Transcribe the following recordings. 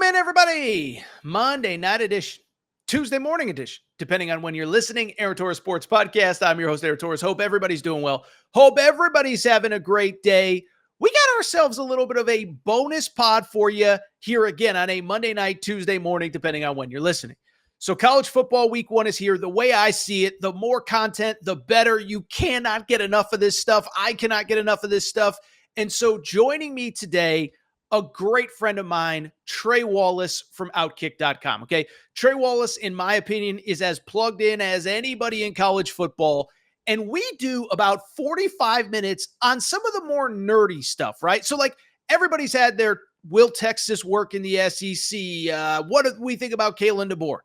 Welcome in, everybody. Monday night edition, Tuesday morning edition, depending on when you're listening. Aaron Torres Sports Podcast. I'm your host, Aaron Torres. Hope everybody's doing well. Hope everybody's having a great day. We got ourselves a little bit of a bonus pod for you here again on a Monday night, Tuesday morning, depending on when you're listening. So college football week one is here. The way I see it, the more content, the better. You cannot get enough of this stuff. I cannot get enough of this stuff. And so joining me today, a great friend of mine, Trey Wallace from Outkick.com. Okay. Trey Wallace, in my opinion, is as plugged in as anybody in college football. And we do about 45 minutes on some of the more nerdy stuff, right? So like everybody's had their will Texas work in the SEC? What do we think about Kalen DeBoer?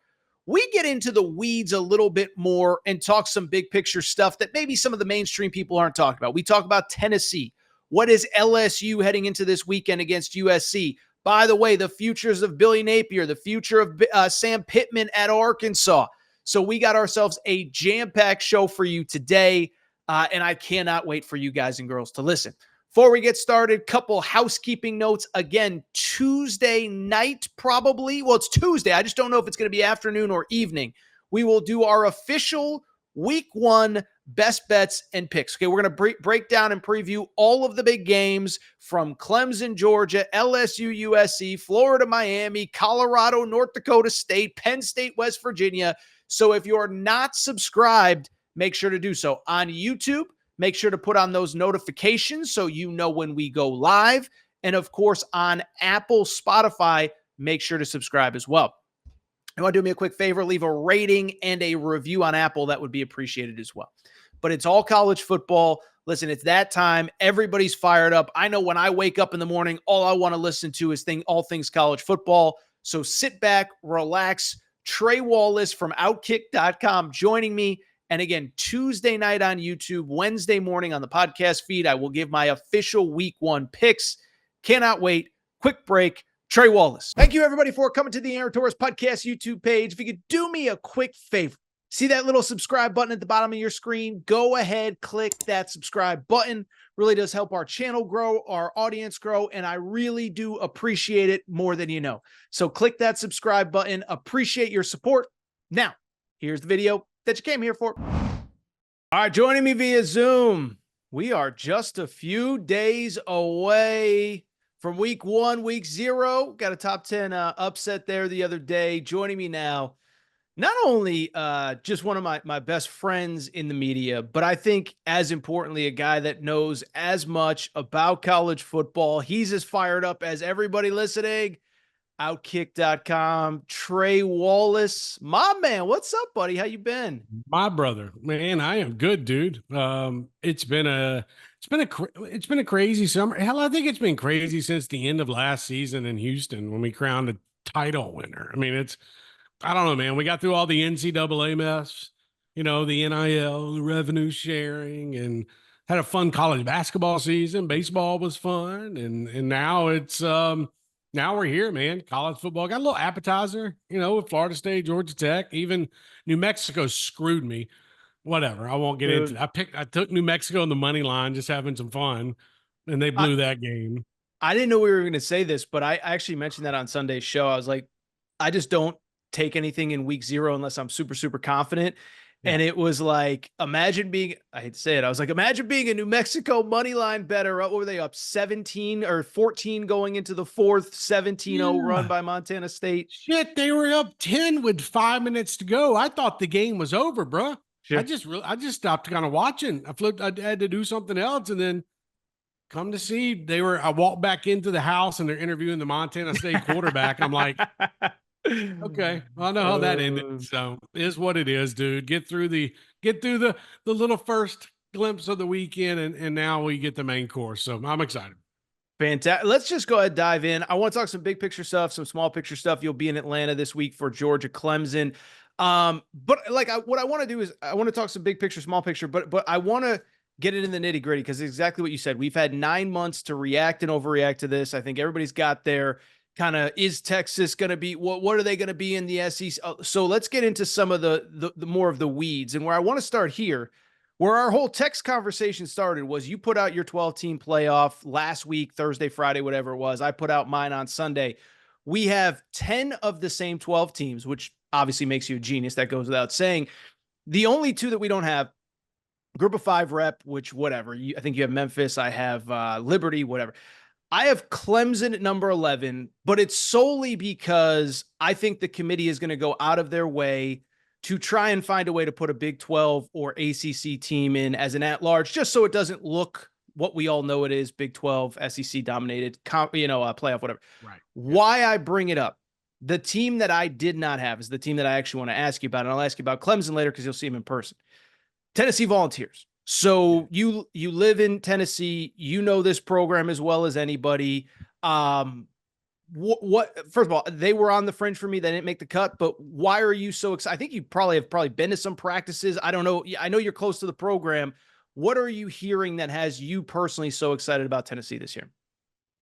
We get into the weeds a little bit more and talk some big picture stuff that maybe some of the mainstream people aren't talking about. We talk about Tennessee. What is LSU heading into this weekend against USC? By the way, the futures of Billy Napier, the future of Sam Pittman at Arkansas. So we got ourselves a jam-packed show for you today, and I cannot wait for you guys and girls to listen. Before we get started, couple housekeeping notes. Again, Tuesday night probably. Well, it's Tuesday. I just don't know if it's going to be afternoon or evening. We will do our official week one best bets and picks. Okay, we're going to break down and preview all of the big games from Clemson-Georgia, LSU-USC, Florida-Miami, Colorado, North Dakota State, Penn State, West Virginia. So if you're not subscribed, make sure to do so. On YouTube, make sure to put on those notifications so you know when we go live. And of course, on Apple, Spotify, make sure to subscribe as well. You want to do me a quick favor, leave a rating and a review on Apple. That would be appreciated as well. But it's all college football. Listen, it's that time. Everybody's fired up. I know when I wake up in the morning, all I want to listen to is all things college football. So sit back, relax. Trey Wallace from Outkick.com joining me. And again, Tuesday night on YouTube, Wednesday morning on the podcast feed, I will give my official week one picks. Cannot wait. Quick break. Trey Wallace. Thank you, everybody, for coming to the Aaron Torres Podcast YouTube page. If you could do me a quick favor, see that little subscribe button at the bottom of your screen? Go ahead, click that subscribe button. Really does help our channel grow, our audience grow, and I really do appreciate it more than you know. So click that subscribe button. Appreciate your support. Now, here's the video that you came here for. All right, joining me via Zoom. We are just a few days away from week one, week zero. Got a top 10 upset there the other day. Joining me now, not only just one of my best friends in the media, but I think as importantly, a guy that knows as much about college football. He's as fired up as everybody listening. Outkick.com, Trey Wallace. My man, what's up, buddy? How you been? My brother, man, I am good, dude. It's been a crazy summer. Hell, I think it's been crazy since the end of last season in Houston when we crowned a title winner. I mean, I don't know, man. We got through all the NCAA mess, the NIL, the revenue sharing, and had a fun college basketball season. Baseball was fun, and now we're here, man. College football got a little appetizer, with Florida State, Georgia Tech, even New Mexico screwed me. Whatever, I won't get into it. I took New Mexico in the money line, just having some fun, and they blew that game. I didn't know we were going to say this, but I actually mentioned that on Sunday's show. I was like, I just don't take anything in week zero unless I'm super, super confident. Yeah. And it was like, I hate to say it, I was like, imagine being a New Mexico money line better. What were they up 17 or 14 going into the fourth, 17-0 run by Montana State? Shit, they were up 10 with 5 minutes to go. I thought the game was over, bro. Sure. I just stopped kind of watching. I had to do something else, and then come to see I walked back into the house and they're interviewing the Montana State quarterback. I'm like, okay, I know how that ended. So it is what it is, dude. Get through the little first glimpse of the weekend, and now we get the main course. So I'm excited. Fantastic. Let's just go ahead and dive in. I want to talk some big picture stuff, some small picture stuff. You'll be in Atlanta this week for Georgia Clemson. But what I want to do is I want to talk some big picture, small picture, but I want to get it in the nitty gritty because exactly what you said. We've had 9 months to react and overreact to this. I think everybody's got their kind of, is Texas going to be, what are they going to be in the SEC? So let's get into some of the more of the weeds. And where I want to start here, where our whole text conversation started was you put out your 12-team playoff last week, Thursday, Friday, whatever it was. I put out mine on Sunday. We have 10 of the same 12 teams, which obviously makes you a genius. That goes without saying. The only two that we don't have, group of 5 rep, which whatever. I think you have Memphis. I have Liberty, whatever. I have Clemson at number 11, but it's solely because I think the committee is going to go out of their way to try and find a way to put a Big 12 or ACC team in as an at-large, just so it doesn't look what we all know it is, Big 12, SEC dominated, playoff, whatever. Right. Why I bring it up, the team that I did not have is the team that I actually want to ask you about, and I'll ask you about Clemson later because you'll see them in person. Tennessee Volunteers. So you live in Tennessee, you know this program as well as anybody. What first of all, they were on the fringe for me. They didn't make the cut, but why are you so excited? I think you have been to some practices. I don't know. I know you're close to the program. What are you hearing that has you personally so excited about Tennessee this year?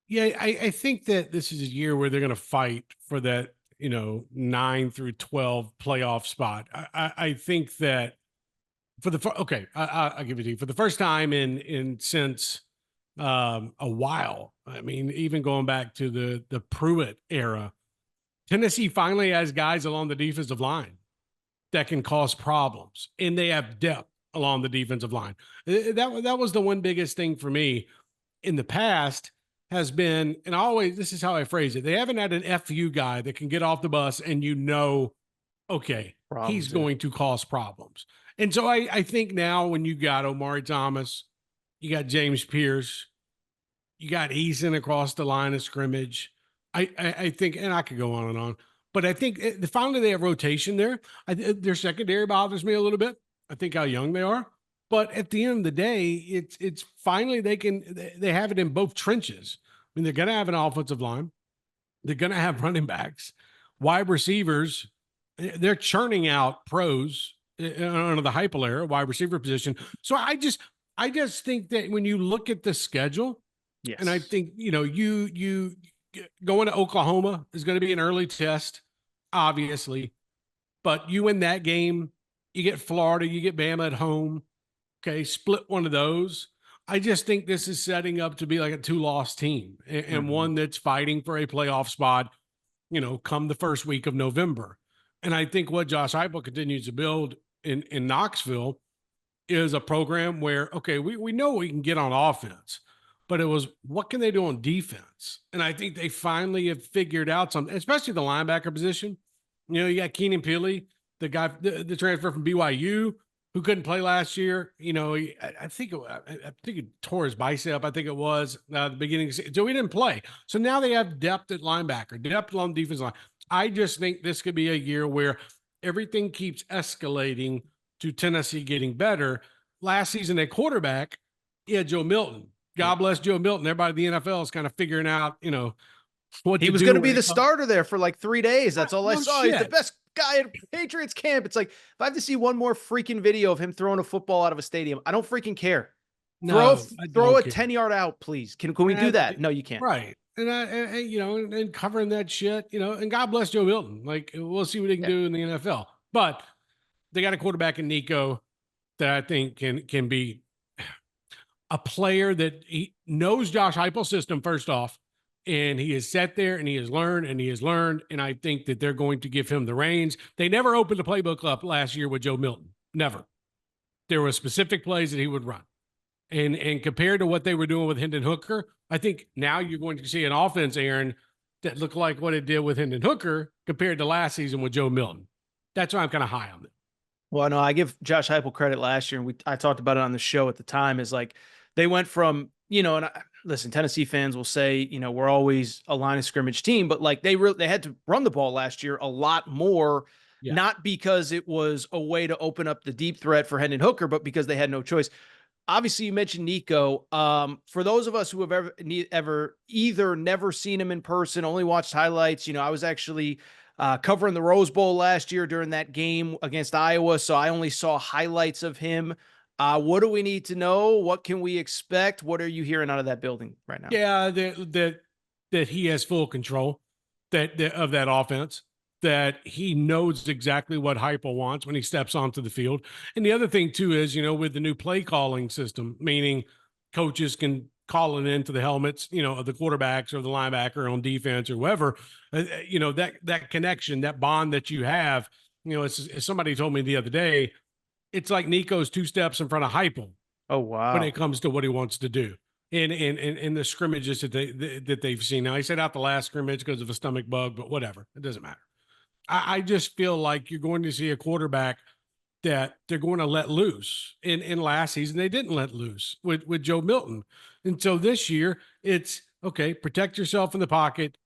Yeah, I think that this is a year where they're going to fight for that, 9 through 12 playoff spot. I think that I'll give it to you. For the first time since a while, I mean, even going back to the Pruitt era, Tennessee finally has guys along the defensive line that can cause problems, and they have depth along the defensive line. That was the one biggest thing for me in the past has been, and this is how I phrase it. They haven't had an FU guy that can get off the bus and okay, he's going to cause problems. And so I think now when you got Omari Thomas, you got James Pierce, you got Eason across the line of scrimmage. I think, and I could go on and on, but I think finally they have rotation there. Their secondary bothers me a little bit. I think how young they are, but at the end of the day, it's finally they have it in both trenches. I mean, they're going to have an offensive line. They're going to have running backs, wide receivers. They're churning out pros under the hyper wide receiver position. So I just think that when you look at the schedule, yes, and I think, you going to Oklahoma is going to be an early test, obviously, but you win that game, you get Florida, you get Bama at home. Okay. Split one of those. I just think this is setting up to be like a 2-loss team and one that's fighting for a playoff spot, come the first week of November. And I think what Josh Heupel continues to build in Knoxville is a program where, okay, we know we can get on offense, but it was what can they do on defense? And I think they finally have figured out something, especially the linebacker position. You got Keenan Pili, the guy, the transfer from BYU who couldn't play last year. I think he tore his bicep. I think it was the beginning. So he didn't play. So now they have depth at linebacker, depth on the defense line. I just think this could be a year where everything keeps escalating to Tennessee getting better. Last season at quarterback, Joe Milton. God bless Joe Milton. Everybody in the NFL is kind of figuring out, what he was going to be the starter there for like 3 days. That's all I saw. Shit. He's the best guy at Patriots camp. It's like, if I have to see one more freaking video of him throwing a football out of a stadium, I don't freaking care. Throw a 10-yard out, please. Can we do that? No, you can't. Right. And and covering that shit, and God bless Joe Milton. Like, we'll see what he can do in the NFL. But they got a quarterback in Nico that I think can be a player that he knows Josh Heupel's system first off, and he has sat there and he has learned. And I think that they're going to give him the reins. They never opened the playbook up last year with Joe Milton. Never. There were specific plays that he would run. And compared to what they were doing with Hendon Hooker, I think now you're going to see an offense, Aaron, that looked like what it did with Hendon Hooker compared to last season with Joe Milton. That's why I'm kind of high on it. Well, no, I give Josh Heupel credit last year, and I talked about it on the show at the time, is like they went from, listen, Tennessee fans will say, we're always a line of scrimmage team, but like they had to run the ball last year a lot more, not because it was a way to open up the deep threat for Hendon Hooker, but because they had no choice. Obviously, you mentioned Nico. For those of us who have ever either never seen him in person, only watched highlights, I was actually covering the Rose Bowl last year during that game against Iowa, so I only saw highlights of him. What do we need to know? What can we expect? What are you hearing out of that building right now? Yeah, that he has full control of that offense, that he knows exactly what Heupel wants when he steps onto the field. And the other thing too is, with the new play calling system, meaning coaches can calling into the helmets, of the quarterbacks or the linebacker on defense or whoever, that connection, that bond that you have, as somebody told me the other day, it's like Nico's 2 steps in front of Heupel Oh, when wow. it comes to what he wants to do in the scrimmages that they've seen. Now, he set out the last scrimmage because of a stomach bug, but whatever, it doesn't matter. I just feel like you're going to see a quarterback that they're going to let loose. In last season, they didn't let loose with Joe Milton. And so this year, it's okay, protect yourself in the pocket.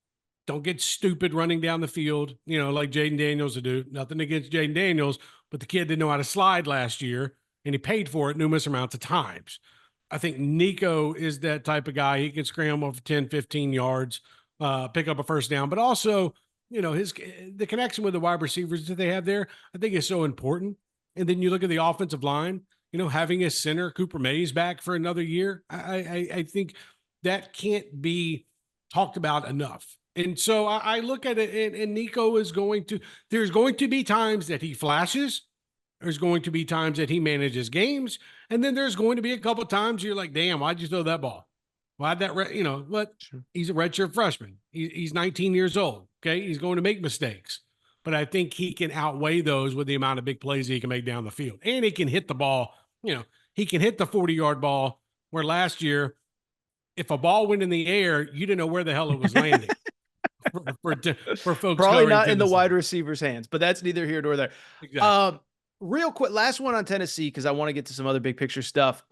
Don't get stupid running down the field, like Jaden Daniels would do. Nothing against Jaden Daniels, but the kid didn't know how to slide last year, and he paid for it numerous amounts of times. I think Nico is that type of guy. He can scramble for 10, 15 yards, pick up a first down, but also, the connection with the wide receivers that they have there, I think is so important. And then you look at the offensive line, having a center, Cooper Mays, back for another year. I think that can't be talked about enough. And so I look at it, and Nico there's going to be times that he flashes. There's going to be times that he manages games. And then there's going to be a couple of times you're like, damn, why'd you throw that ball? Why'd that, but Sure. he's a redshirt freshman. He's 19 years old. Okay. He's going to make mistakes, but I think he can outweigh those with the amount of big plays he can make down the field. And he can hit the ball. He can hit the 40-yard ball, where last year, if a ball went in the air, you didn't know where the hell it was landing. for folks Probably covering not in the Tennessee. wide receiver's hands, but that's neither here nor there. Exactly. Real quick, last one on Tennessee, because I want to get to some other big picture stuff.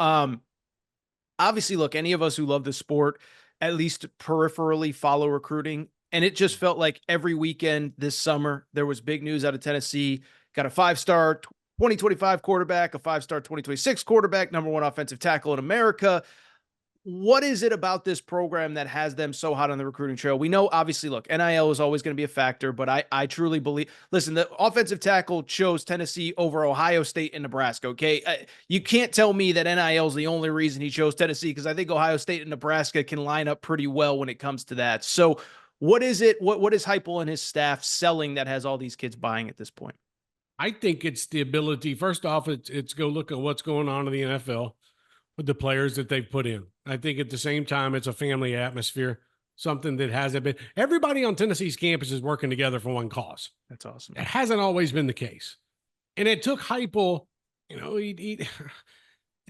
Obviously, look, any of us who love the sport, at least peripherally follow recruiting. And it just felt like every weekend this summer, there was big news out of Tennessee. Got a 5-star 2025 quarterback, a 5-star 2026 quarterback, #1 offensive tackle in America. What is it about this program that has them so hot on the recruiting trail? We know, obviously, look, NIL is always going to be a factor, but I truly believe, listen, the offensive tackle chose Tennessee over Ohio State and Nebraska, okay? You can't tell me that NIL is the only reason he chose Tennessee, because I think Ohio State and Nebraska can line up pretty well when it comes to that. So what is it? What is Heupel and his staff selling that has all these kids buying at this point? I think it's the ability. First off, it's go look at what's going on in the NFL with the players that they've put in. I think at the same time, it's a family atmosphere, something that hasn't been. Everybody on Tennessee's campus is working together for one cause. That's awesome. It hasn't always been the case. And it took Heupel, it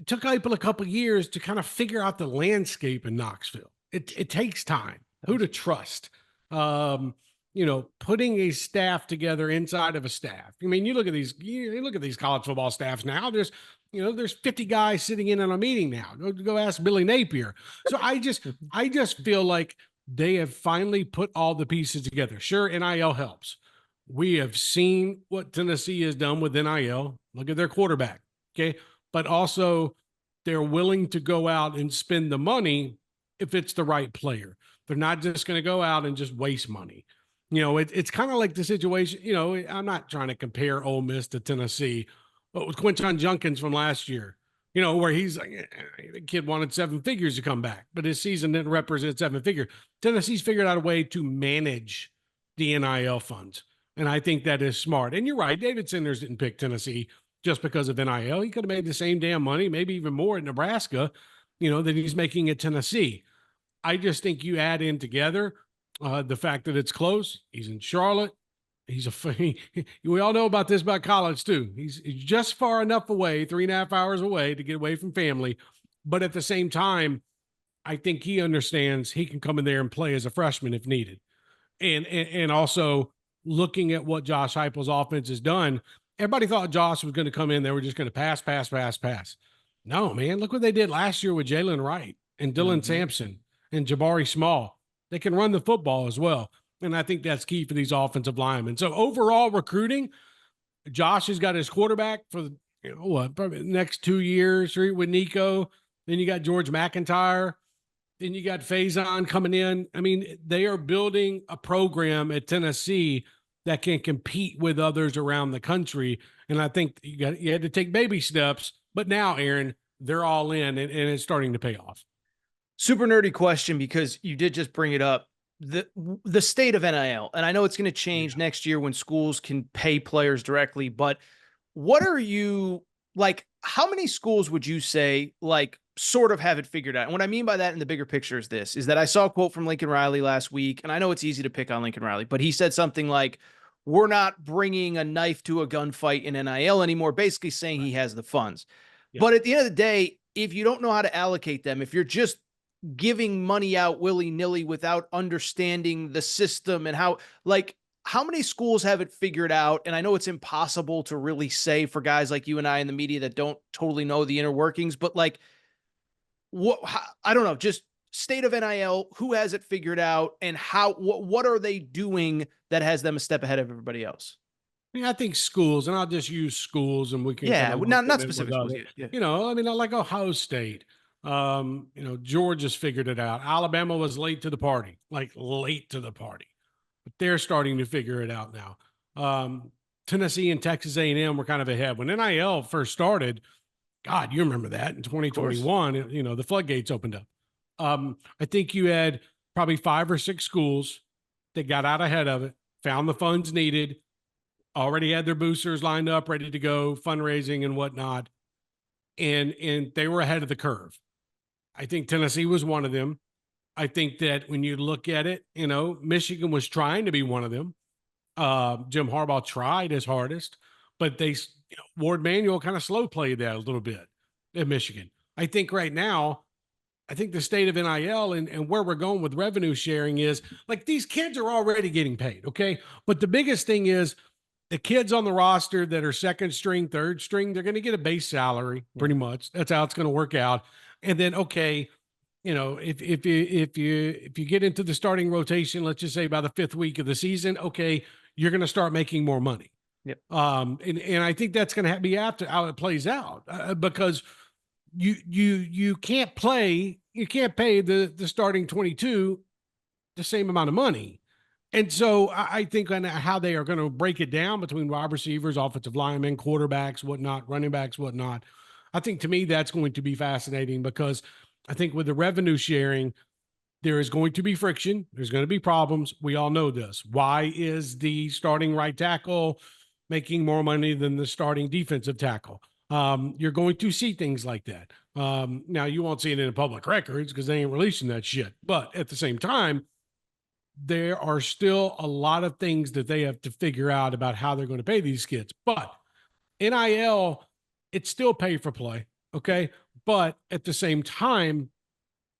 took Heupel a couple of years to kind of figure out the landscape in Knoxville. It takes time. Who to trust. Putting a staff together inside of a staff. I mean, you look at these college football staffs now. There's 50 guys sitting in on a meeting now. Go ask Billy Napier. So I just feel like they have finally put all the pieces together. Sure, NIL helps. We have seen what Tennessee has done with NIL. Look at their quarterback. Okay. But also they're willing to go out and spend the money if it's the right player. They're not just going to go out and just waste money. It's kind of like the situation, I'm not trying to compare Ole Miss to Tennessee, but with Quinton Junkins from last year, where he's like, the kid wanted 7 figures to come back, but his season didn't represent 7 figures. Tennessee's figured out a way to manage the NIL funds. And I think that is smart. And you're right. David Sanders didn't pick Tennessee just because of NIL. He could have made the same damn money, maybe even more at Nebraska, than he's making at Tennessee. I just think you add in together the fact that it's close. He's in Charlotte. We all know about this about college too. He's just far enough away, 3.5 hours away to get away from family. But at the same time, I think he understands he can come in there and play as a freshman if needed. And also looking at what Josh Heupel's offense has done, everybody thought Josh was going to come in. They were just going to pass. No, man, look what they did last year with Jalen Wright and Dylan Sampson and Jabari Small. They can run the football as well. And I think that's key for these offensive linemen. So overall recruiting, Josh has got his quarterback for probably the next 2 years with Nico. Then you got George McIntyre. Then you got Faison coming in. I mean, they are building a program at Tennessee that can compete with others around the country. And I think you had to take baby steps. But now, Aaron, they're all in, and it's starting to pay off. Super nerdy question, because you did just bring it up. The state of NIL, and I know it's going to change next year when schools can pay players directly, but what are you like? How many schools would you say like sort of have it figured out. And what I mean by that in the bigger picture is that I saw a quote from Lincoln Riley last week, and I know it's easy to pick on Lincoln Riley, but he said something like, we're not bringing a knife to a gunfight in NIL anymore, basically saying he has the funds. Yeah. But at the end of the day, if you don't know how to allocate them, if you're just giving money out willy-nilly without understanding the system and how many schools have it figured out? And I know it's impossible to really say for guys like you and I in the media that don't totally know the inner workings, but I don't know, just state of NIL, who has it figured out, and what are they doing that has them a step ahead of everybody else? I think schools, and I'll just use schools, and we can not specific schools. Yeah. I mean, like Ohio State, Georgia's figured it out. Alabama was late to the party, but they're starting to figure it out now. Tennessee and Texas A&M were kind of ahead when NIL first started. God, you remember that in 2021, the floodgates opened up. I think you had probably 5 or 6 schools that got out ahead of it, found the funds needed, already had their boosters lined up, ready to go, fundraising and whatnot. And they were ahead of the curve. I think Tennessee was one of them. I think that when you look at it, Michigan was trying to be one of them. Jim Harbaugh tried his hardest, but Ward Manuel kind of slow played that a little bit at Michigan. I think right now, the state of NIL and where we're going with revenue sharing is these kids are already getting paid. Okay. But the biggest thing is the kids on the roster that are second string, third string, they're going to get a base salary pretty much. That's how it's going to work out. And then, okay, if you get into the starting rotation, let's just say by the 5th week of the season, okay, you're going to start making more money. Yep. And I think that's going to be after how it plays out because you can't pay the starting 22 the same amount of money. And so I think on how they are going to break it down between wide receivers, offensive linemen, quarterbacks, whatnot, running backs, whatnot. I think to me, that's going to be fascinating because I think with the revenue sharing, there is going to be friction. There's going to be problems. We all know this. Why is the starting right tackle making more money than the starting defensive tackle? You're going to see things like that. Now, you won't see it in the public records because they ain't releasing that shit. But at the same time, there are still a lot of things that they have to figure out about how they're going to pay these kids. But NIL, it's still pay for play, okay? But at the same time,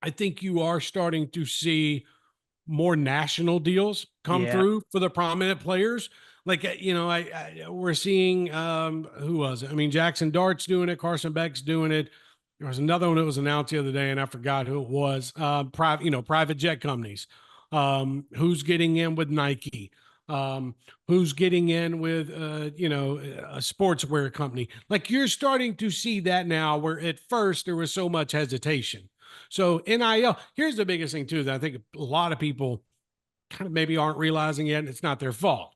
I think you are starting to see more national deals come through for the prominent players. We're seeing, who was it? I mean, Jackson Dart's doing it. Carson Beck's doing it. There was another one that was announced the other day, and I forgot who it was. Private jet companies. Who's getting in with Nike? Who's getting in with, a sportswear company? You're starting to see that now where at first there was so much hesitation. So NIL, here's the biggest thing too, that I think a lot of people kind of maybe aren't realizing yet, and it's not their fault.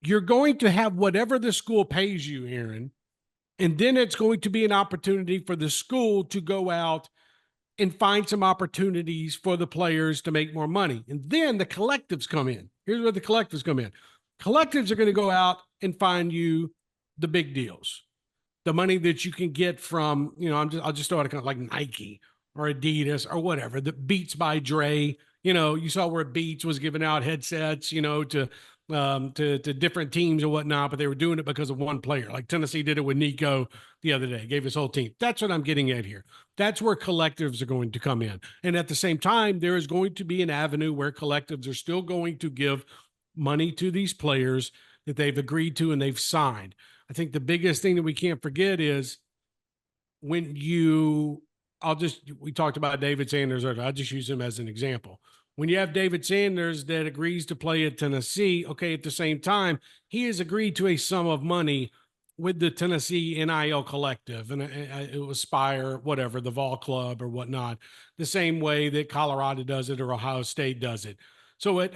You're going to have whatever the school pays you, Aaron, and then it's going to be an opportunity for the school to go out and find some opportunities for the players to make more money. And then the collectives come in. Here's where the collectives come in. Collectives are going to go out and find you the big deals, the money that you can get from, I'll just throw it kind of like Nike or Adidas or whatever, the Beats by Dre. You saw where Beats was giving out headsets, to different teams and whatnot, but they were doing it because of one player. Like Tennessee did it with Nico the other day, gave his whole team. That's what I'm getting at here. That's where collectives are going to come in. And at the same time, there is going to be an avenue where collectives are still going to give money to these players that they've agreed to and they've signed. I think the biggest thing that we can't forget is when we talked about David Sanders, I'll just use him as an example. When you have David Sanders that agrees to play at Tennessee, okay, at the same time, he has agreed to a sum of money with the Tennessee NIL collective, and it was Spire, whatever, the Vol Club or whatnot, the same way that Colorado does it or Ohio State does it. So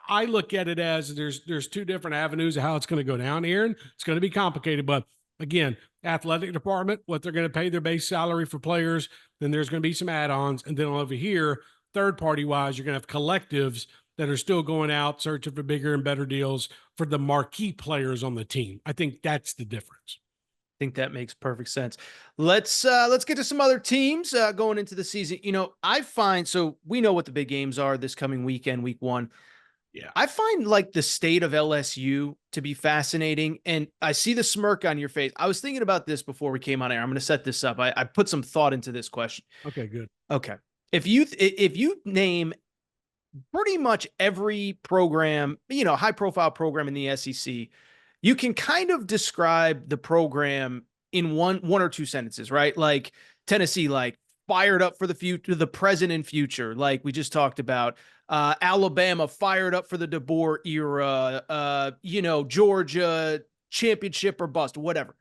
I look at it as there's 2 different avenues of how it's going to go down, Aaron. It's going to be complicated, but again, athletic department, what they're going to pay their base salary for players, then there's going to be some add-ons, and then over here, third-party wise, you're going to have collectives that are still going out searching for bigger and better deals for the marquee players on the team. I think that's the difference. think that makes perfect sense. Let's get to some other teams going into the season. I find, so we know what the big games are this coming weekend, week 1. Yeah. I find like the state of LSU to be fascinating, and I see the smirk on your face. I was thinking about this before we came on air. I'm going to set this up. I put some thought into this question. Okay, good. Okay. If you name pretty much every program, high profile program in the SEC, you can kind of describe the program in one or two sentences, right? Like Tennessee, like fired up for the future, the present and future, like we just talked about. Alabama fired up for the DeBoer era. Georgia championship or bust, whatever.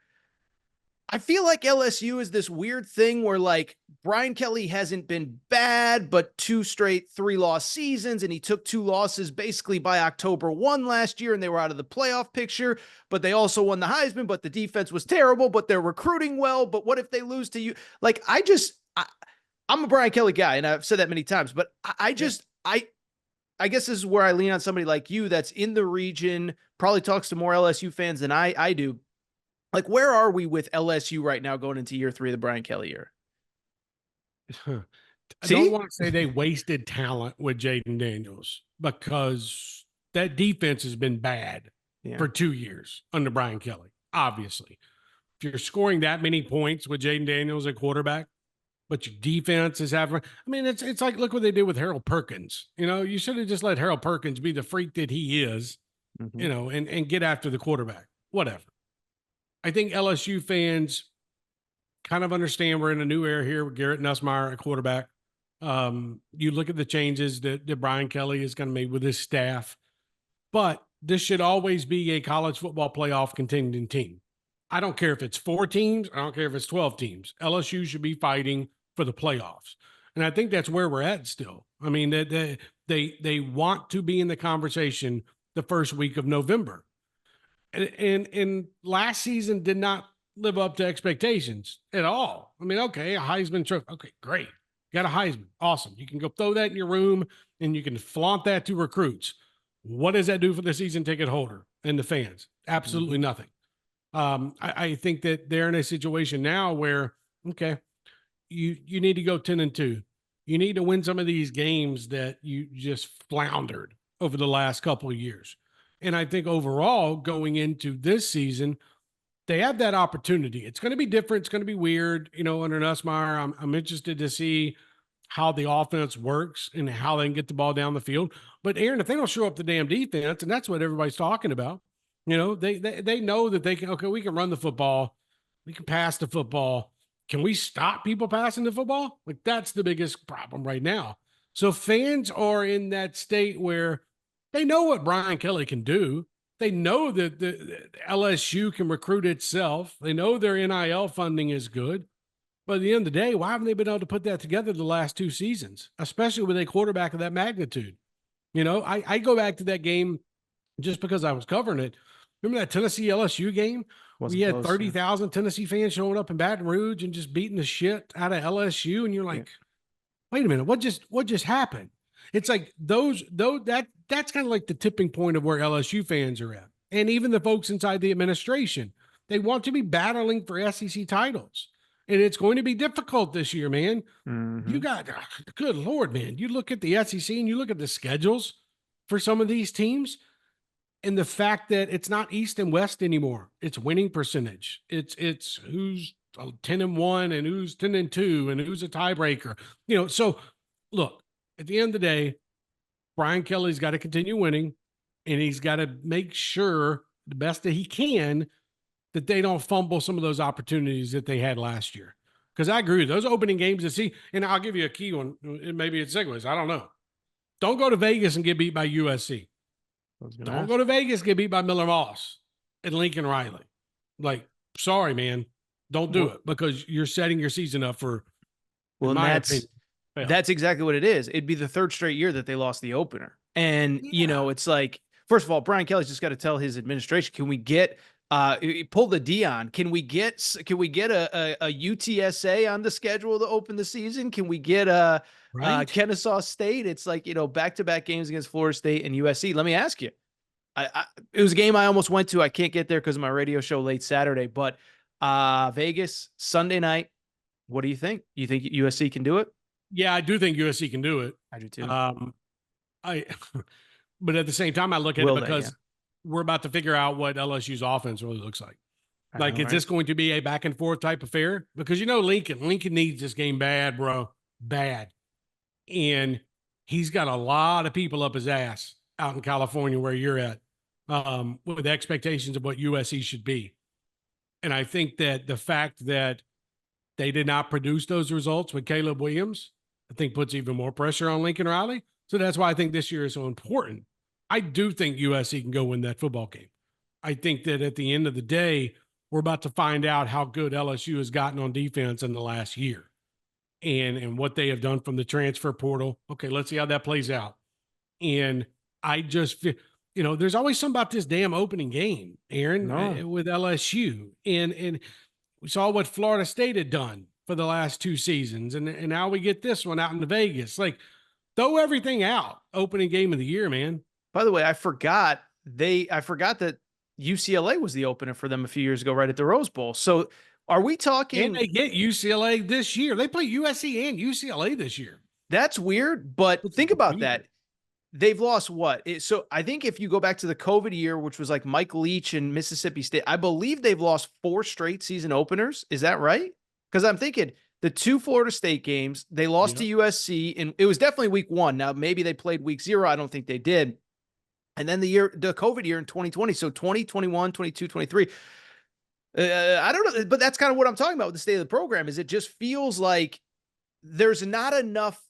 I feel like LSU is this weird thing where like Brian Kelly hasn't been bad, but 2 straight 3-loss seasons, and he took 2 losses basically by October 1 last year, and they were out of the playoff picture, but they also won the Heisman, but the defense was terrible, but they're recruiting well. But what if they lose to you? Like, I'm a Brian Kelly guy, and I've said that many times, but I guess this is where I lean on somebody like you that's in the region, probably talks to more LSU fans than I do. Like, where are we with LSU right now going into year 3 of the Brian Kelly year? I don't want to say they wasted talent with Jaden Daniels because that defense has been bad for 2 years under Brian Kelly, obviously. If you're scoring that many points with Jaden Daniels at quarterback, but your defense is having, I mean, it's like, look what they did with Harold Perkins. You should have just let Harold Perkins be the freak that he is, and get after the quarterback, whatever. I think LSU fans kind of understand we're in a new era here with Garrett Nussmeier at quarterback. You look at the changes that Brian Kelly is going to make with his staff, but this should always be a college football playoff contending team. I don't care if it's 4 teams. I don't care if it's 12 teams. LSU should be fighting for the playoffs. And I think that's where we're at still. I mean, they want to be in the conversation the first week of November. And last season did not live up to expectations at all. I mean, okay, a Heisman trophy. Okay, great. Got a Heisman. Awesome. You can go throw that in your room and you can flaunt that to recruits. What does that do for the season ticket holder and the fans? Absolutely nothing. I think that they're in a situation now where, okay, you need to go 10-2. You need to win some of these games that you just floundered over the last couple of years. And I think overall, going into this season, they have that opportunity. It's going to be different. It's going to be weird. Under Nussmeier, I'm interested to see how the offense works and how they can get the ball down the field. But Aaron, if they don't show up the damn defense, and that's what everybody's talking about, they know that they can, okay, we can run the football. We can pass the football. Can we stop people passing the football? Like, that's the biggest problem right now. So fans are in that state where they know what Brian Kelly can do. They know that the LSU can recruit itself. They know their NIL funding is good. But at the end of the day, why haven't they been able to put that together the last 2 seasons, especially with a quarterback of that magnitude? I go back to that game just because I was covering it. Remember that Tennessee LSU game? We had 30,000 Tennessee fans showing up in Baton Rouge and just beating the shit out of LSU. And you're like, wait a minute, what just happened? It's like that's kind of like the tipping point of where LSU fans are at. And even the folks inside the administration, they want to be battling for SEC titles. And it's going to be difficult this year, man. You got, good Lord, man. You look at the SEC and you look at the schedules for some of these teams and the fact that it's not East and West anymore. It's winning percentage. It's who's 10-1 and who's 10-2 and who's a tiebreaker. So look, at the end of the day, Brian Kelly's got to continue winning, and he's got to make sure the best that he can that they don't fumble some of those opportunities that they had last year. Because I agree with those opening games to see, and I'll give you a key one. Maybe it segues. I don't know. Don't go to Vegas and get beat by USC. Don't go to Vegas and get beat by Miller Moss and Lincoln Riley. Like, sorry, man. Don't do it because you're setting your season up for, in my opinion, that's exactly what it is. It'd be the 3rd straight year that they lost the opener. And, it's like, first of all, Brian Kelly's just got to tell his administration, can we get pull the Dion? Can we get a UTSA on the schedule to open the season? Can we get Kennesaw State? It's like, back-to-back games against Florida State and USC. Let me ask you. It was a game I almost went to. I can't get there because of my radio show late Saturday, but Vegas, Sunday night. What do you think? You think USC can do it? Yeah, I do think USC can do it. I do too. I, but at the same time, I look at it Will they? Yeah. because we're about to figure out what LSU's offense really looks like. I Like, know, is right? this going to be a back and forth type affair? Because Lincoln needs this game bad, bro, bad, and he's got a lot of people up his ass out in California where you're at, with expectations of what USC should be. And I think that the fact that they did not produce those results with Caleb Williams, I think puts even more pressure on Lincoln Riley. So that's why I think this year is so important. I do think USC can go win that football game. I think that at the end of the day, we're about to find out how good LSU has gotten on defense in the last year and what they have done from the transfer portal. Okay, let's see how that plays out. And I just feel, there's always something about this damn opening game, Aaron, with LSU. And we saw what Florida State had done for the last 2 seasons. And now we get this one out in Vegas. Like, throw everything out. Opening game of the year, man. By the way, I forgot that UCLA was the opener for them a few years ago, right at the Rose Bowl. So are we talking? And they get UCLA this year. They play USC and UCLA this year. That's weird, but think about that. They've lost what? So I think if you go back to the COVID year, which was like Mike Leach and Mississippi State, I believe they've lost 4 straight season openers. Is that right? Because I'm thinking the 2 Florida State games, they lost to USC, and it was definitely week 1. Now, maybe they played week 0. I don't think they did. And then the COVID year in 2020. So 2021, 22, 23. I don't know, but that's kind of what I'm talking about with the state of the program is it just feels like there's not enough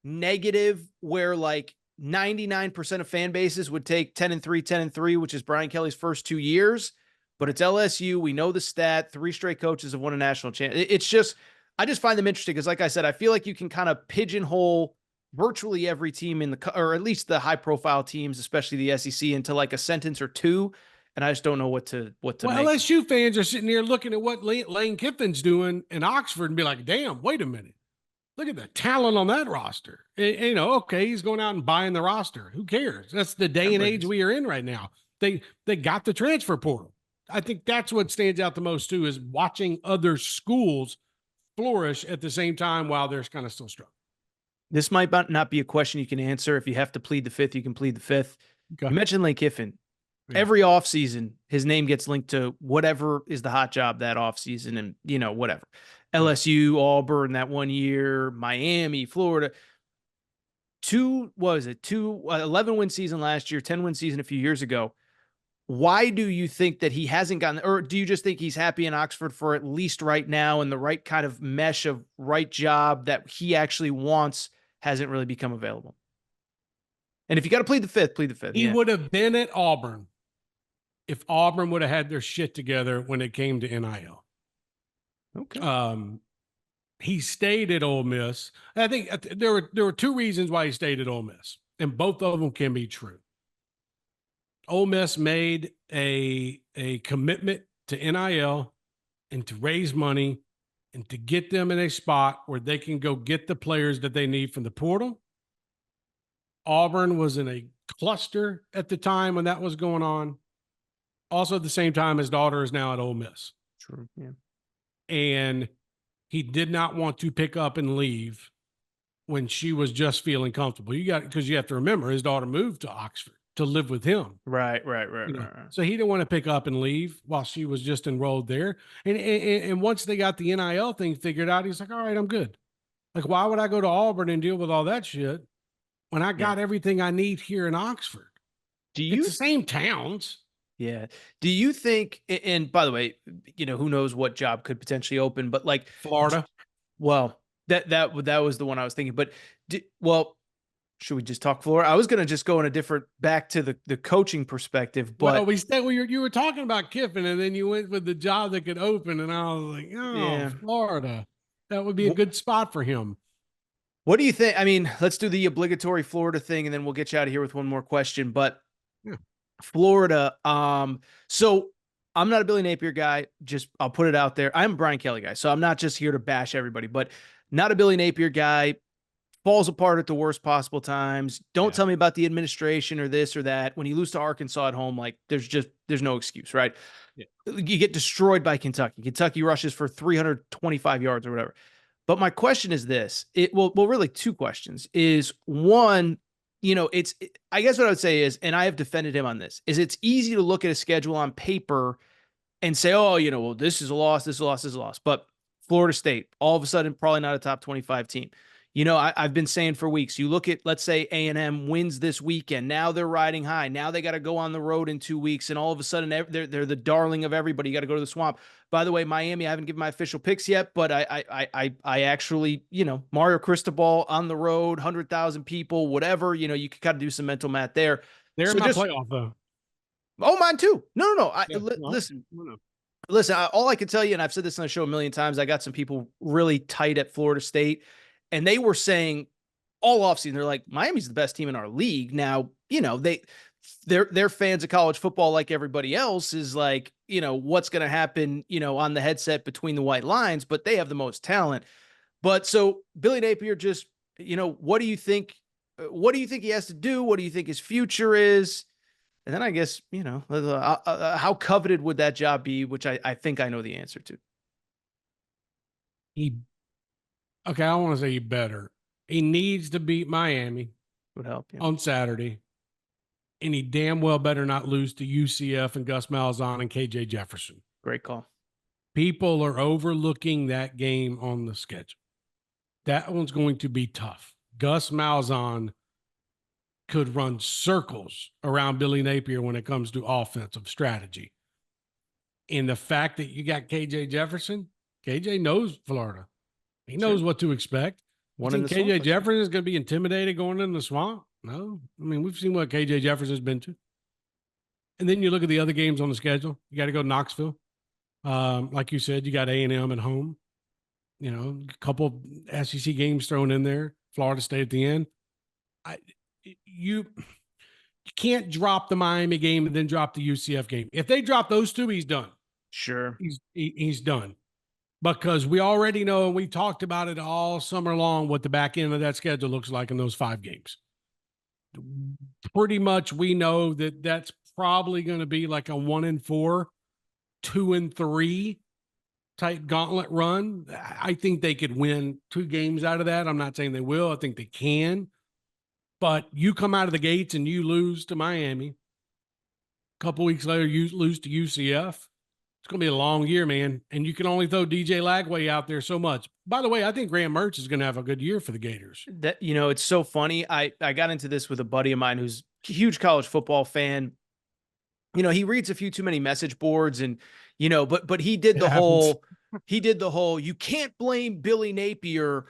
negative where like 99% of fan bases would take 10-3, 10-3, which is Brian Kelly's first 2 years, but it's LSU. We know the stat. 3 straight coaches have won a national championship. It's just, I just find them interesting because, like I said, I feel like you can kind of pigeonhole virtually every team in or at least the high profile teams, especially the SEC, into like a sentence or 2. And I just don't know what to well, make. LSU fans are sitting here looking at what Lane Kiffin's doing in Oxford and be like, damn, wait a minute. Look at the talent on that roster. Okay, he's going out and buying the roster. Who cares? That's the day and age we are in right now. They got the transfer portal. I think that's what stands out the most too, is watching other schools flourish at the same time while they're kind of still struggling. This might not be a question you can answer. If you have to plead the 5th, you can plead the 5th. Okay. You mentioned Lane Kiffin. Yeah. Every offseason, his name gets linked to whatever is the hot job that offseason and, whatever. LSU, Auburn that 1 year, Miami, Florida. 11-win season last year, 10-win season a few years ago. Why do you think that he hasn't gotten, or do you just think he's happy in Oxford for at least right now and the right kind of mesh of right job that he actually wants hasn't really become available? And if you got to plead the 5th, plead the 5th. He would have been at Auburn if Auburn would have had their shit together when it came to NIL. Okay. He stayed at Ole Miss. I think there were 2 reasons why he stayed at Ole Miss, and both of them can be true. Ole Miss made a commitment to NIL and to raise money and to get them in a spot where they can go get the players that they need from the portal. Auburn was in a cluster at the time when that was going on. Also at the same time, his daughter is now at Ole Miss. True. Yeah. And he did not want to pick up and leave when she was just feeling comfortable. Because you have to remember, his daughter moved to Oxford to live with him. Right. So he didn't want to pick up and leave while she was just enrolled there. And once they got the NIL thing figured out, he's like, all right, I'm good. Like, why would I go to Auburn and deal with all that shit when I got everything I need here in Oxford? It's the same towns. Yeah. Do you think, and by the way, who knows what job could potentially open, but like Florida. Well, that was the one I was thinking, but should we just talk Florida? I was going to just go in back to the coaching perspective, but you were talking about Kiffin and then you went with the job that could open. And I was like, Florida, that would be a good spot for him. What do you think? I mean, let's do the obligatory Florida thing and then we'll get you out of here with one more question, but Florida. So I'm not a Billy Napier guy. I'll put it out there. I'm a Brian Kelly guy. So I'm not just here to bash everybody, but not a Billy Napier guy. falls apart at the worst possible times. Don't Yeah. tell me about the administration or this or that. When you lose to Arkansas at home, like there's no excuse, right? Yeah. You get destroyed by Kentucky. Kentucky rushes for 325 yards or whatever. But my question is this: really two questions. Is one, I guess what I would say is, and I have defended him on this, is it's easy to look at a schedule on paper and say, oh, well, this is a loss, this is a loss, this is a loss. But Florida State, all of a sudden, probably not a top 25 team. I've been saying for weeks, you look at, let's say A&M wins this weekend. Now they're riding high. Now they got to go on the road in 2 weeks. And all of a sudden they're the darling of everybody. You got to go to the Swamp. By the way, Miami, I haven't given my official picks yet, but I actually, Mario Cristobal on the road, 100,000 people, whatever, you could kind of do some mental math there. They're So in my just, playoff though. oh, mine too. No. Yeah, Listen, no. Listen, all I can tell you, and I've said this on the show a million times, I got some people really tight at Florida State, and they were saying all offseason, they're like, Miami's the best team in our league. Now, they're fans of college football like everybody else is like, what's going to happen, on the headset between the white lines, but they have the most talent. But so Billy Napier just, what do you think? What do you think he has to do? What do you think his future is? And then I guess, how coveted would that job be, which I think I know the answer to. Okay, I want to say he better. He needs to beat Miami Would help. Yeah. on Saturday, and he damn well better not lose to UCF and Gus Malzahn and KJ Jefferson. Great call. People are overlooking that game on the schedule. That one's going to be tough. Gus Malzahn could run circles around Billy Napier when it comes to offensive strategy. And the fact that you got KJ Jefferson, KJ knows Florida. He knows what to expect. You think KJ Jefferson is going to be intimidated going in the Swamp? No. I mean, we've seen what KJ Jefferson's been to. And then you look at the other games on the schedule. You got to go to Knoxville. Like you said, you got A&M at home. A couple SEC games thrown in there. Florida State at the end. You can't drop the Miami game and then drop the UCF game. If they drop those two, he's done. Sure. He's done. Because we already know, and we talked about it all summer long, what the back end of that schedule looks like in those 5 games. Pretty much we know that that's probably going to be like a 1-4, 2-3 type gauntlet run. I think they could win 2 games out of that. I'm not saying they will. I think they can. But you come out of the gates and you lose to Miami. A couple weeks later, you lose to UCF. It's going to be a long year, man. And you can only throw DJ Lagway out there so much. By the way, I think Graham Mertz is going to have a good year for the Gators. That, it's so funny. I got into this with a buddy of mine who's a huge college football fan. He reads a few too many message boards and, but he did the whole, you can't blame Billy Napier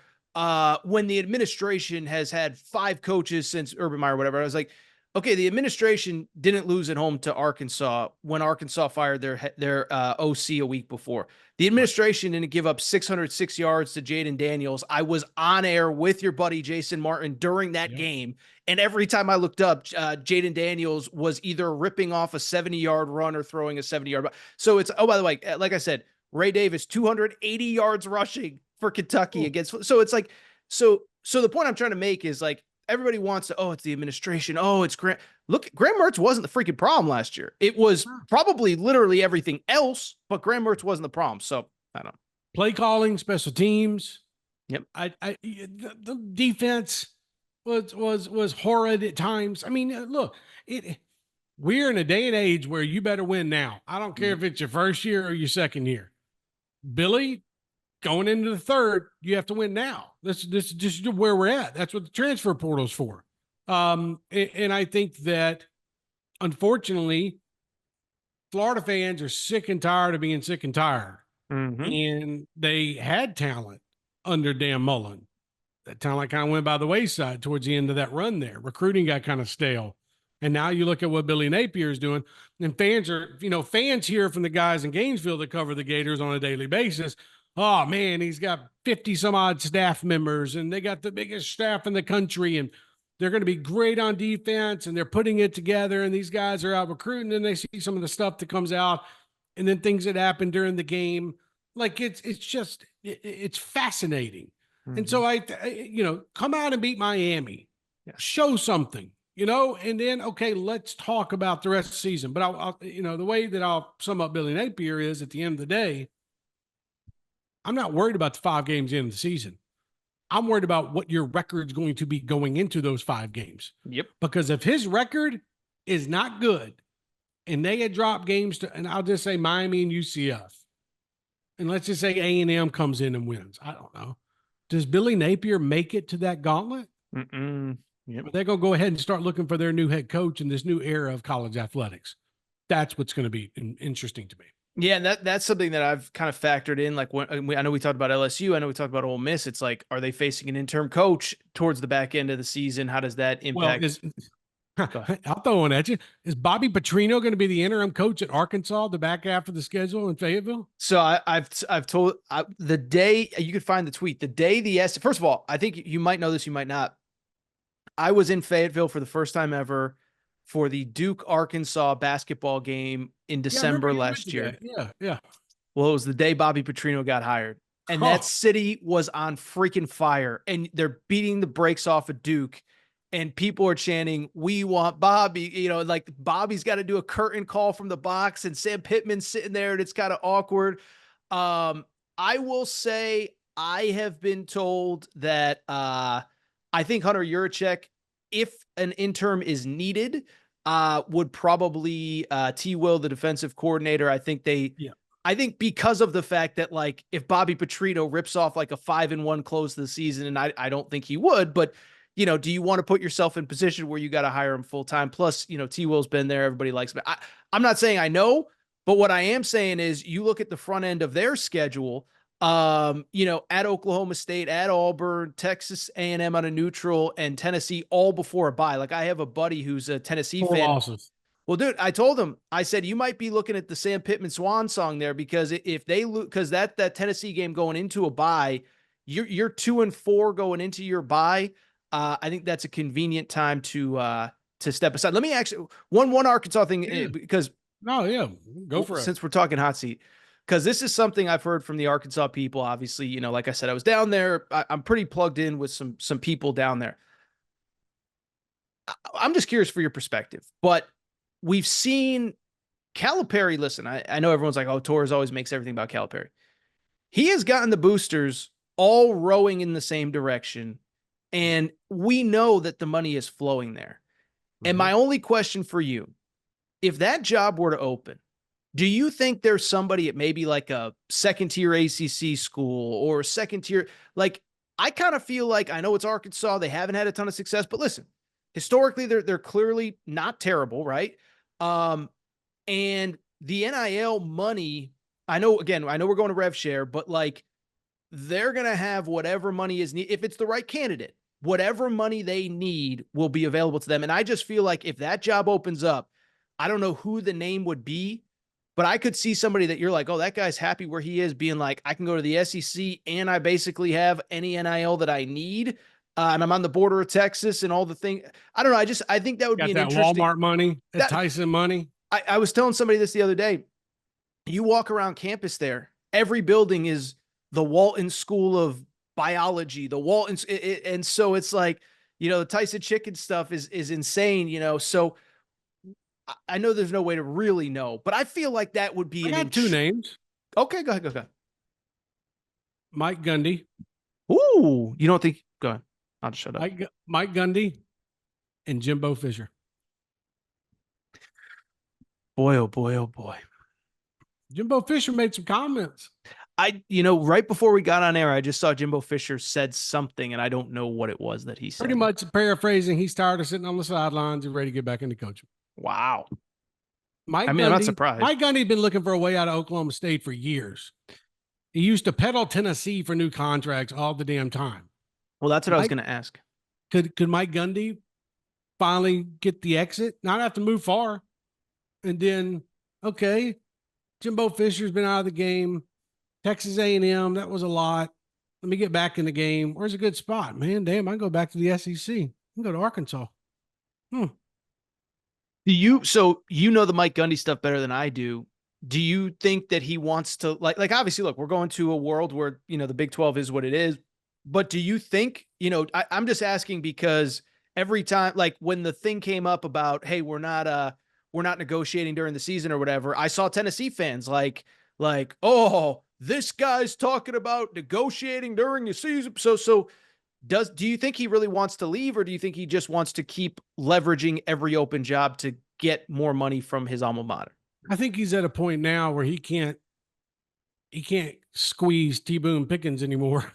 when the administration has had 5 coaches since Urban Meyer, whatever. I was like, okay, the administration didn't lose at home to Arkansas when Arkansas fired their OC a week before. The administration didn't give up 606 yards to Jaden Daniels. I was on air with your buddy Jason Martin during that game, and every time I looked up, Jaden Daniels was either ripping off a 70-yard run or throwing a 70-yard. So it's, oh, by the way, like I said, Ray Davis, 280 yards rushing for Kentucky against. So it's like, so the point I'm trying to make is like, everybody wants to, it's the administration. Oh, it's Graham. Look, Graham Mertz wasn't the freaking problem last year. It was probably literally everything else, but Graham Mertz wasn't the problem. So I don't know. Play calling, special teams. Yep. The defense was horrid at times. I mean, look, we're in a day and age where you better win now. I don't care if it's your first year or your second year. Billy, going into the third, you have to win now. This is just where we're at. That's what the transfer portal's for. And I think that, unfortunately, Florida fans are sick and tired of being sick and tired. Mm-hmm. And they had talent under Dan Mullen. That talent kind of went by the wayside towards the end of that run there. Recruiting got kind of stale. And now you look at what Billy Napier is doing, and fans hear from the guys in Gainesville that cover the Gators on a daily basis. Oh, man, he's got 50 some odd staff members, and they got the biggest staff in the country, and they're going to be great on defense, and they're putting it together, and these guys are out recruiting, and they see some of the stuff that comes out, and then things that happen during the game. Like, it's fascinating. And so come out and beat Miami, show something, and then, okay, let's talk about the rest of the season. But I'll the way that I'll sum up Billy Napier is at the end of the day, I'm not worried about the 5 games in the season. I'm worried about what your record's going to be going into those 5 games. Yep. Because if his record is not good and they had dropped games and I'll just say Miami and UCF, and let's just say A&M comes in and wins. I don't know. Does Billy Napier make it to that gauntlet? Yep. They're going to go ahead and start looking for their new head coach in this new era of college athletics. That's what's going to be interesting to me. Yeah, and that's something that I've kind of factored in. Like, I know we talked about LSU. I know we talked about Ole Miss. It's like, are they facing an interim coach towards the back end of the season? How does that impact? I'll throw one at you. Is Bobby Petrino going to be the interim coach at Arkansas the back half of the schedule in Fayetteville? So I've told the day you could find the tweet, the day first of all, I think you might know this, you might not. I was in Fayetteville for the first time ever for the Duke Arkansas basketball game in December last year. Yeah. Well, it was the day Bobby Petrino got hired, and that city was on freaking fire, and they're beating the brakes off of Duke, and people are chanting, "We want Bobby." Like Bobby's got to do a curtain call from the box, and Sam Pittman's sitting there, and it's kind of awkward. I will say I have been told that I think Hunter Yurachek, if an interim is needed, would probably T. Will, the defensive coordinator. I think because of the fact that, like, if Bobby Petrino rips off like a 5-1 close to the season, and I don't think he would, but do you want to put yourself in position where you got to hire him full time? Plus, T. Will's been there. Everybody likes him. I'm not saying I know, but what I am saying is you look at the front end of their schedule, at Oklahoma State, at Auburn, Texas A&M on a neutral, and Tennessee all before a bye. Like, I have a buddy who's a Tennessee fan. Losses. Well, dude, I told him, I said, you might be looking at the Sam Pittman swan song there, because if they lose, because that Tennessee game going into a bye, you're 2-4 going into your bye. I think that's a convenient time to step aside. Let me actually one Arkansas thing, because go for it. Since we're talking hot seat, because this is something I've heard from the Arkansas people. Obviously, like I said, I was down there. I'm pretty plugged in with some people down there. I'm just curious for your perspective, but we've seen Calipari. Listen, I know everyone's like, oh, Torres always makes everything about Calipari. He has gotten the boosters all rowing in the same direction, and we know that the money is flowing there. And my only question for you, if that job were to open, do you think there's somebody at maybe like a second tier ACC school or second tier? Like, I kind of feel like, I know it's Arkansas, they haven't had a ton of success, but listen, historically they're clearly not terrible, right? And the NIL money, I know we're going to rev share, but like, they're going to have whatever money is needed. If it's the right candidate, whatever money they need will be available to them. And I just feel like if that job opens up, I don't know who the name would be, but I could see somebody that you're like, oh, that guy's happy where he is, being like, I can go to the SEC and I basically have any NIL that I need. And I'm on the border of Texas and all the things. I don't know. I think that would be an interesting. Walmart money, that Tyson money. I was telling somebody this the other day. You walk around campus there, every building is the Walton School of Biology, the Walton. And so it's like, the Tyson chicken stuff is insane, so I know there's no way to really know, but I feel like that would be. I got 2 names. Okay, go ahead. Mike Gundy. Ooh, you don't think? Go ahead. I'll just shut up. Mike Gundy and Jimbo Fisher. Boy, oh boy, oh boy. Jimbo Fisher made some comments. Right before we got on air, I just saw Jimbo Fisher said something, and I don't know what it was that he said. Pretty much paraphrasing, he's tired of sitting on the sidelines and ready to get back into coaching. Wow. I'm not surprised. Mike Gundy's been looking for a way out of Oklahoma State for years. He used to peddle Tennessee for new contracts all the damn time. Well, that's what I was going to ask. Could Mike Gundy finally get the exit? Not have to move far. And then, okay, Jimbo Fisher's been out of the game. Texas A&M, that was a lot. Let me get back in the game. Where's a good spot? Man, damn, I can go back to the SEC. I can go to Arkansas. So the Mike Gundy stuff better than I do. Do you think that he wants to like obviously, look, we're going to a world where, the Big 12 is what it is. But do you think, I'm just asking because every time, like when the thing came up about, hey, we're not negotiating during the season or whatever, I saw Tennessee fans oh, this guy's talking about negotiating during the season. So do you think he really wants to leave, or do you think he just wants to keep leveraging every open job to get more money from his alma mater? I think he's at a point now where he can't squeeze T-Boone Pickens anymore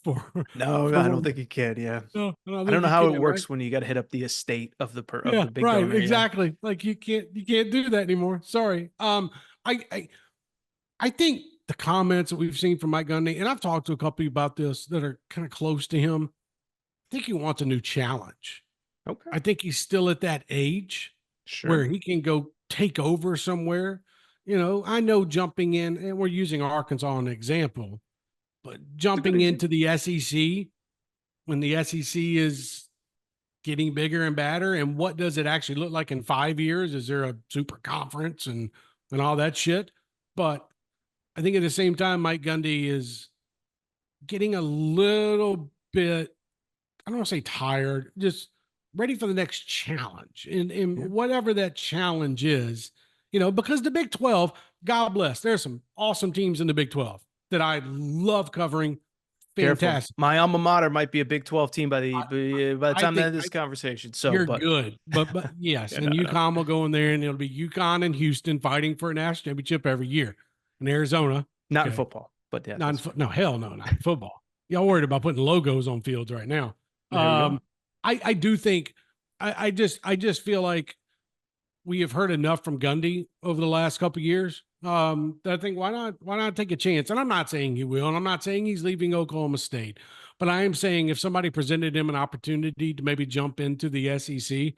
for No, for I don't one. think he can. Yeah. No, I don't I don't think know he how it can, right? works when you got to hit up the estate of of Yeah, the big right. donor. Yeah. Exactly. Like you can't do that anymore. Sorry. I I, I think the comments that we've seen from Mike Gundy, and I've talked to a couple about this that are kind of close to him. I think he wants a new challenge. Okay. I think he's still at that age Sure. where he can go take over somewhere. I know jumping in, and we're using Arkansas as an example, but It's a good jumping example. into the SEC when the SEC is getting bigger and badder, and what does it actually look like in 5 years? Is there a super conference and all that shit? But I think at the same time, Mike Gundy is getting a little bit, I don't want to say tired, just ready for the next challenge. And Yeah. whatever that challenge is, because the Big 12, God bless, there's some awesome teams in the Big 12 that I love covering. Careful. Fantastic. My alma mater might be a Big 12 team by the I time that think this conversation. So, you're but good, but yes, yeah, and no. UConn will go in there, and it'll be UConn and Houston fighting for a national championship every year. And Arizona, Not in okay, football, but yeah, not in that's fine. no, hell no, not in football. Y'all worried about putting logos on fields right now. There we go. I do think I just feel like we have heard enough from Gundy over the last couple of years. That I think why not take a chance? And I'm not saying he will, and I'm not saying he's leaving Oklahoma State, but I am saying if somebody presented him an opportunity to maybe jump into the SEC,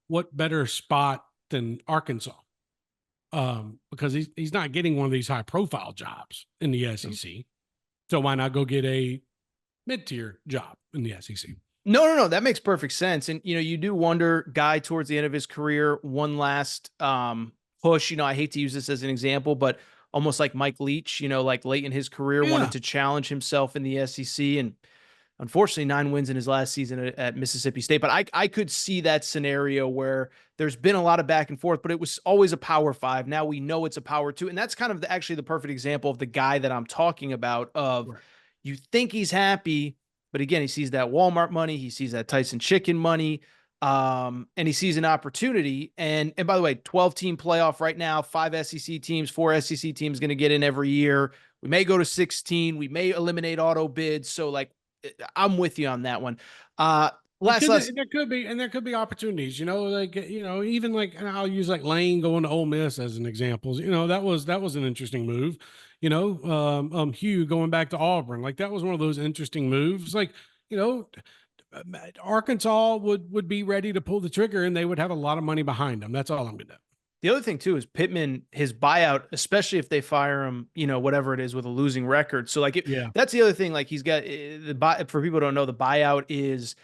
what better spot than Arkansas? Because he's not getting one of these high profile jobs in the SEC. So why not go get a mid tier job in the SEC? No. That makes perfect sense. And you do wonder, guy towards the end of his career, one last push. I hate to use this as an example, but almost like Mike Leach, like late in his career, wanted Yeah. to challenge himself in the SEC, and unfortunately 9 wins in his last season at Mississippi State. But I could see that scenario where there's been a lot of back and forth, but it was always a power 5. Now we know it's a power 2. And that's kind of actually the perfect example of the guy that I'm talking about, of Right. you think he's happy, but again, he sees that Walmart money, he sees that Tyson chicken money, and he sees an opportunity. And by the way, 12-team playoff right now, 5 SEC teams, 4 SEC teams going to get in every year. We may go to 16. We may eliminate auto bids. So like, I'm with you on that one. Last, There could be opportunities, even like, and I'll use like Lane going to Ole Miss as an example. That was an interesting move. Hugh going back to Auburn, like that was one of those interesting moves. Like, you know, Arkansas would be ready to pull the trigger, and they would have a lot of money behind them. That's all I'm gonna do. the other thing too is Pittman, his buyout, especially if they fire him, whatever it is with a losing record. So like, Yeah. that's the other thing. Like he's got for people who don't know, the buyout is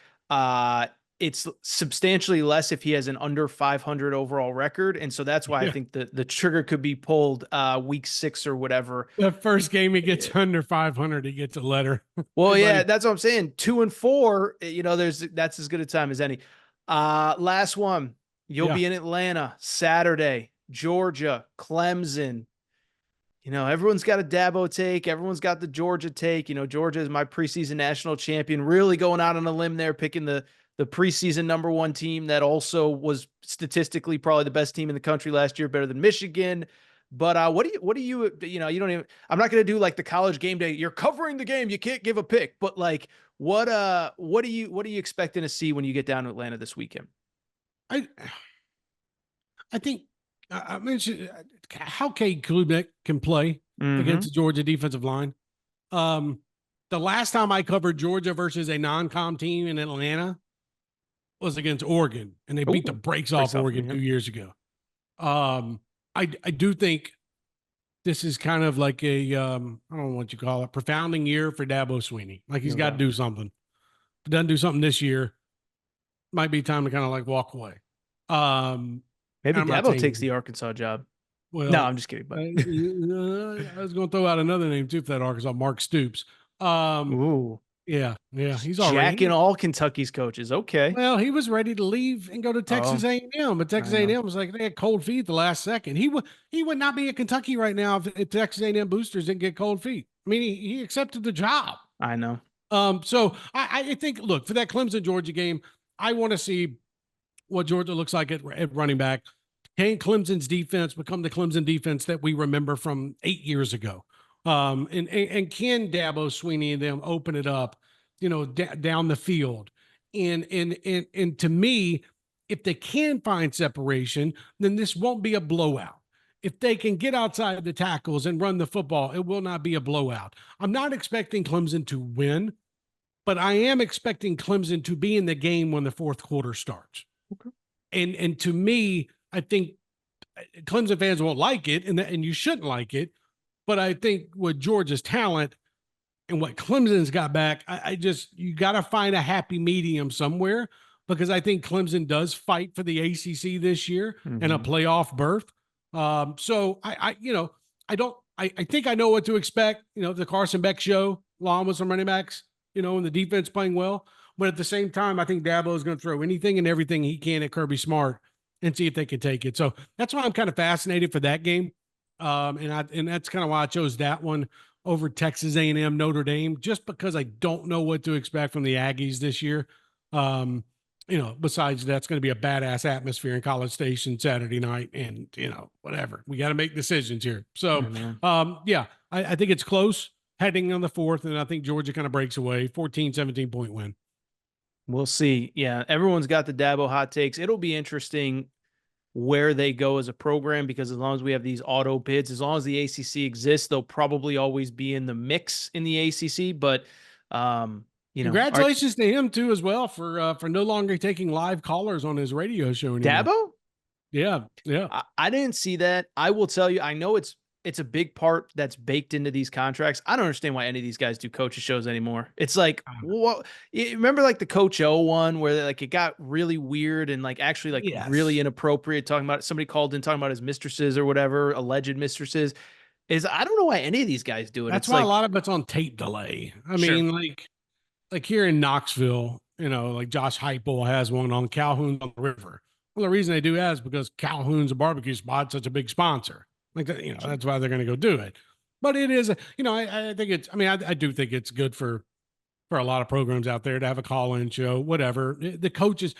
it's substantially less if he has an under 500 overall record, and so that's why I Yeah. think the trigger could be pulled week 6 or whatever. The first game he gets under 500, he gets a letter. Well, Hey, yeah, buddy. that's what I'm saying. 2 and 4, that's as good a time as any. Last one. You'll Yeah. be in Atlanta Saturday, Georgia, Clemson. Everyone's got a Dabo take. Everyone's got the Georgia take. Georgia is my preseason national champion. Really going out on a limb there, picking the preseason #1 team that also was statistically probably the best team in the country last year, better than Michigan. But what do you you don't even, I'm not going to do like the college game day. You're covering the game. You can't give a pick, but like what are you expecting to see when you get down to Atlanta this weekend? I I think I mentioned how Cade Klubnik can play against Mm-hmm. the Georgia defensive line. Um, the last time I covered Georgia versus a non-com team in Atlanta was against Oregon, and they beat the brakes Breaks off off Oregon me. 2 years ago. I do think this is kind of like a I don't know what you call it, profounding year for Dabo Swinney. Like he's No got to doubt. do something. If he doesn't do something this year, might be time to kind of like walk away. Maybe I'm not Dabo takes saying, the Arkansas job. No, well, I'm just kidding. But I was going to throw out another name too for that Arkansas, Mark Stoops. Ooh, Yeah, he's jacking already. all Kentucky's coaches. Okay. Well, he was ready to leave and go to Texas Oh, A&M, but I Texas know. A&M was like they had cold feet the last second. He would not be at Kentucky right now if Texas A&M boosters didn't get cold feet. I mean, he accepted the job. I know. So I think, look, for that Clemson Georgia game, I want to see what Georgia looks like at running back. Can Clemson's defense become the Clemson defense that we remember from 8 years ago? And can Dabo Sweeney and them open it up, down the field? And to me, if they can find separation, then this won't be a blowout. If they can get outside the tackles and run the football, it will not be a blowout. I'm not expecting Clemson to win, but I am expecting Clemson to be in the game when the fourth quarter starts. Okay. And to me, I think Clemson fans won't like it, and you shouldn't like it. But I think with Georgia's talent and what Clemson's got back, I just, you got to find a happy medium somewhere, because I think Clemson does fight for the ACC this year and a playoff berth. So I think I know what to expect. The Carson Beck show, along with some running backs, and the defense playing well. But at the same time, I think Dabo is going to throw anything and everything he can at Kirby Smart and see if they can take it. So that's why I'm kind of fascinated for that game. And that's kind of why I chose that one over Texas A&M, Notre Dame, just because I don't know what to expect from the Aggies this year. Besides that's going to be a badass atmosphere in College Station Saturday night, and whatever. We got to make decisions here. So, I think it's close heading on the fourth, and I think Georgia kind of breaks away, 17-point win. We'll see. Yeah, everyone's got the Dabo hot takes. It'll be interesting where they go as a program, because as long as we have these auto bids, as long as the ACC exists, they'll probably always be in the mix in the ACC. But congratulations to him too, as well, for no longer taking live callers on his radio show anymore. Dabo? Yeah. I didn't see that. I will tell you, I know it's a big part that's baked into these contracts. I don't understand why any of these guys do coaches shows anymore. It's like, what? Remember like the Coach O one where like it got really weird and like actually like really inappropriate, talking about somebody called in talking about his mistresses or whatever, alleged mistresses. I don't know why any of these guys do it. That's it's why like, a lot of it's on tape delay. I Sure. mean, like here in Knoxville, like Josh Heupel has one on Calhoun on the River. Well, the reason they do that is because Calhoun's a barbecue spot, such a big sponsor. Like, that's why they're going to go do it. But it is, I think it's, I do think it's good for a lot of programs out there to have a call-in show, whatever. The coaches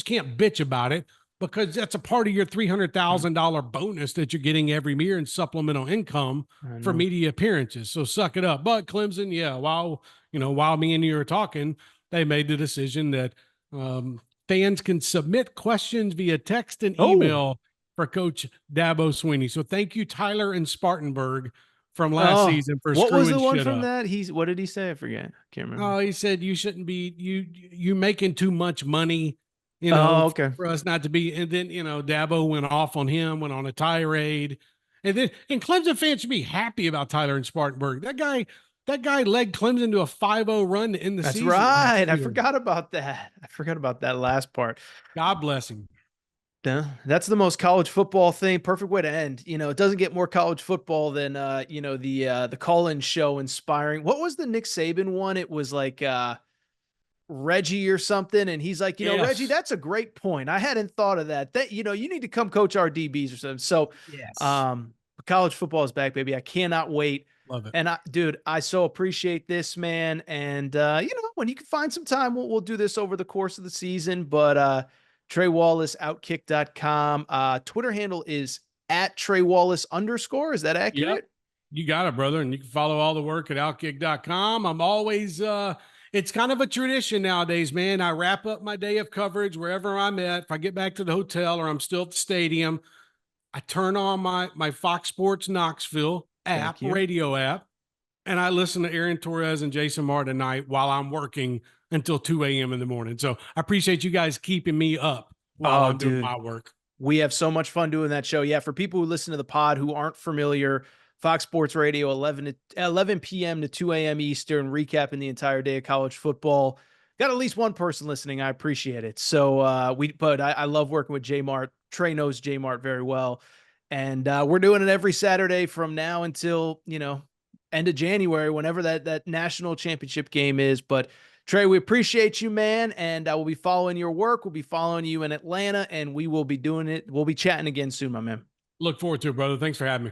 can't bitch about it, because that's a part of your $300,000 bonus that you're getting every year in supplemental income for media appearances. So suck it up. But Clemson, while me and you were talking, they made the decision that fans can submit questions via text and email for Coach Dabo Sweeney. So thank you, Tyler in Spartanburg from last season, for what screwing was the one shit from up. that? What did he say? I forget. I can't remember. Oh, he said you shouldn't be you making too much money, okay. for us not to be. And then Dabo went off on him, went on a tirade, and Clemson fans should be happy about Tyler in Spartanburg. That guy led Clemson to a 5-0 run in the season. That's right. I forgot about that. I forgot about that last part. God bless him. That's the most college football thing. Perfect way to end. It doesn't get more college football than the call-in show inspiring. What was the Nick Saban one? It was like Reggie or something, and he's like, Yes. Reggie, that's a great point. I hadn't thought of that. That you need to come coach our DBs or something. So, yes. College football is back, baby. I cannot wait. Love it. And I so appreciate this, man. And when you can find some time, we'll do this over the course of the season. But Trey Wallace, Outkick.com. Twitter handle is at Trey Wallace _. Is that accurate? Yep. You got it, brother. And you can follow all the work at Outkick.com. I'm always it's kind of a tradition nowadays, man. I wrap up my day of coverage wherever I'm at. If I get back to the hotel or I'm still at the stadium, I turn on my Fox Sports Knoxville app, radio app, and I listen to Aaron Torres and Jason Martin tonight while I'm working until 2 a.m. in the morning. So I appreciate you guys keeping me up while I'm doing my work. We have so much fun doing that show. Yeah, for people who listen to the pod who aren't familiar, Fox Sports Radio, 11 p.m. to 2 a.m. Eastern, recapping the entire day of college football. Got at least one person listening. I appreciate it. So I love working with J Mart. Trey knows J Mart very well. And we're doing it every Saturday from now until, end of January, whenever that national championship game is. But Trey, we appreciate you, man. And I will be following your work. We'll be following you in Atlanta, and we will be doing it. We'll be chatting again soon, my man. Look forward to it, brother. Thanks for having me.